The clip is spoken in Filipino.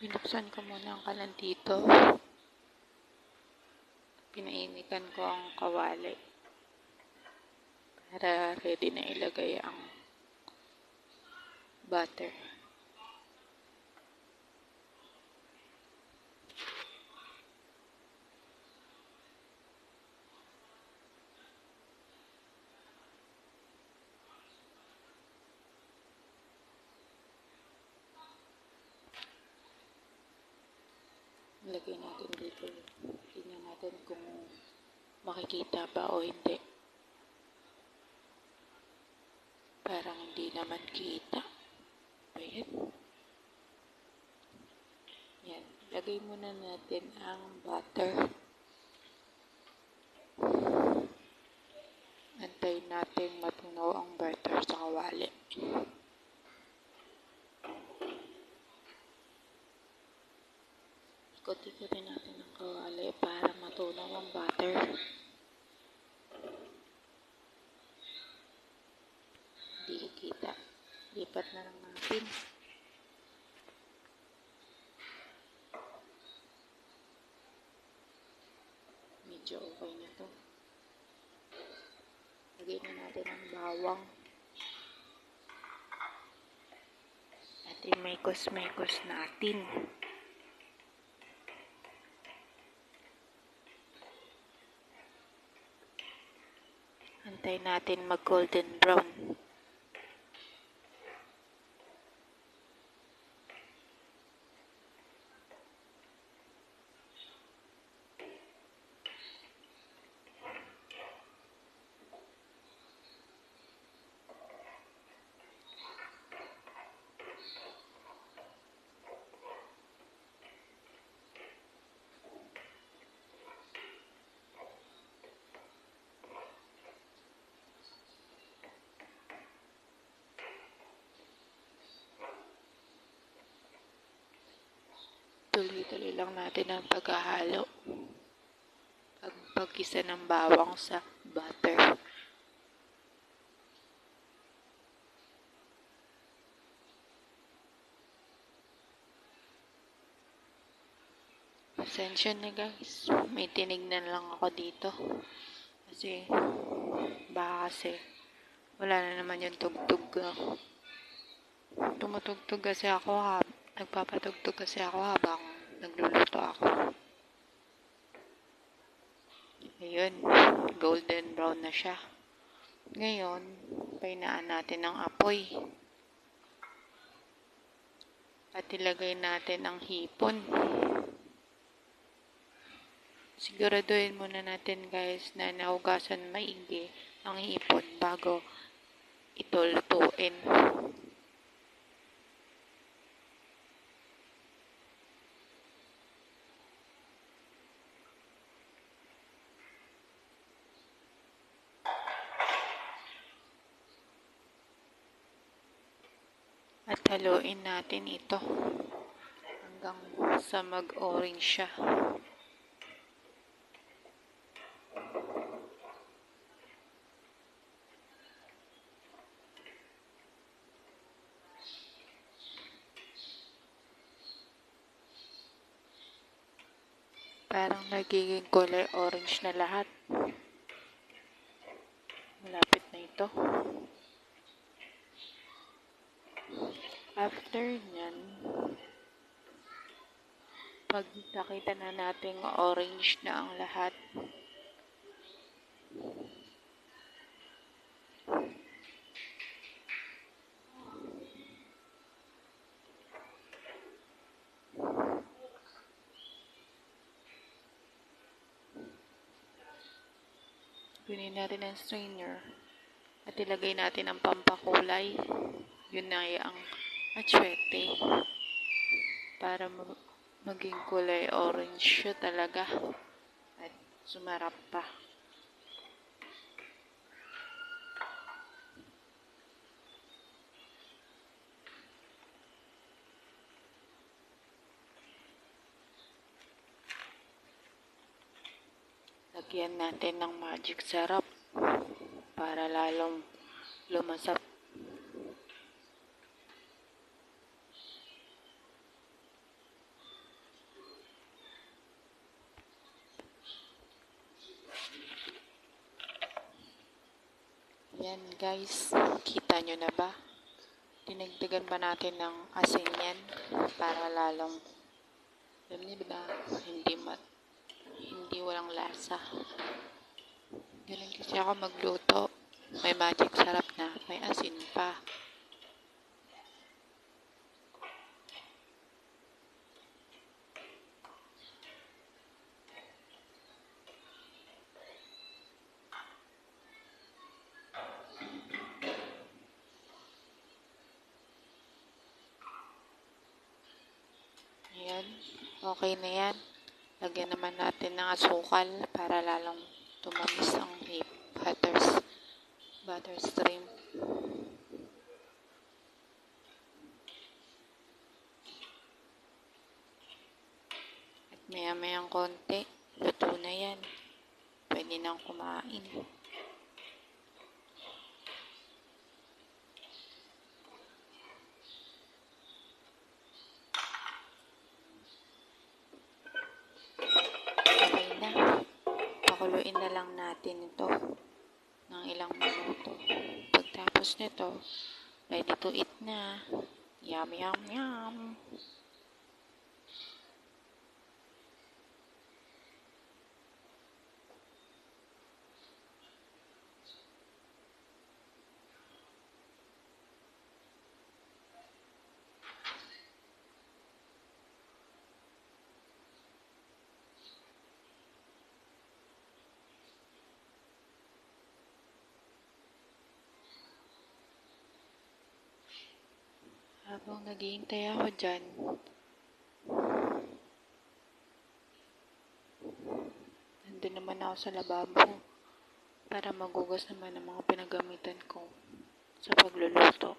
Binuksan ko muna ang kalan dito. Pinainitan ko ang kawali para ready na ilagay ang butter. Ilagay natin dito. Tingnan natin kung makikita ba o hindi. Parang hindi naman kita. Ayan. Yan. Lagay muna natin ang butter. Antayin natin matunaw ang butter sa kawali. Ikot-ikotin natin ang kawali para matunaw ang butter. Hindi kita. Lipat na lang natin. Medyo okay na to. Lagay na natin ang bawang. At i-mekos-mekos natin. Antayin natin mag-golden brown. Tuloy-tuloy lang natin ang paghahalo. Pagpagisa ng bawang sa butter. Pasensya na guys. May tinignan lang ako dito. Kasi wala na naman yung tugtog. Tumutugtog kasi ako nagpapatugtog kasi ako habang nagluluto ako. Ayun, golden brown na siya. Ngayon, painaan natin ang apoy. At ilagay natin ang hipon. Siguraduhin muna natin guys na nahugasan maigi ang hipon bago ito lutuin. At haluin natin ito hanggang sa mag-orange siya. Parang nagiging kulay orange na lahat. Malapit na ito. After nyan, pag nakita na natin orange na ang lahat, kunin natin ang strainer at ilagay natin ang pampakulay. Yun na ang atsuete para maging kulay orange siya talaga at sumarap pa. Lagyan natin ng magic syrup para lalong lumasap. Yan guys, kita nyo na ba? Dinagdagan pa natin ng asin yan para lalong, alam niyo ba, hindi walang lasa. Ganun kasi ako magluto. May magic sarap na, may asin pa. Ayan, okay na yan. Lagyan naman natin ng asukal para lalong tumamis ang butter stream. At maya-mayang konti, luto na yan. Pwede nang kumain. Okay na. Pakuluin na lang natin ito ng ilang minuto. Pagtapos nito, ready to eat na. Yum, yum, yum. Habang naghihintay ako dyan, nandun naman ako sa lababo para magugas naman ang mga pinagamitan ko sa pagluluto.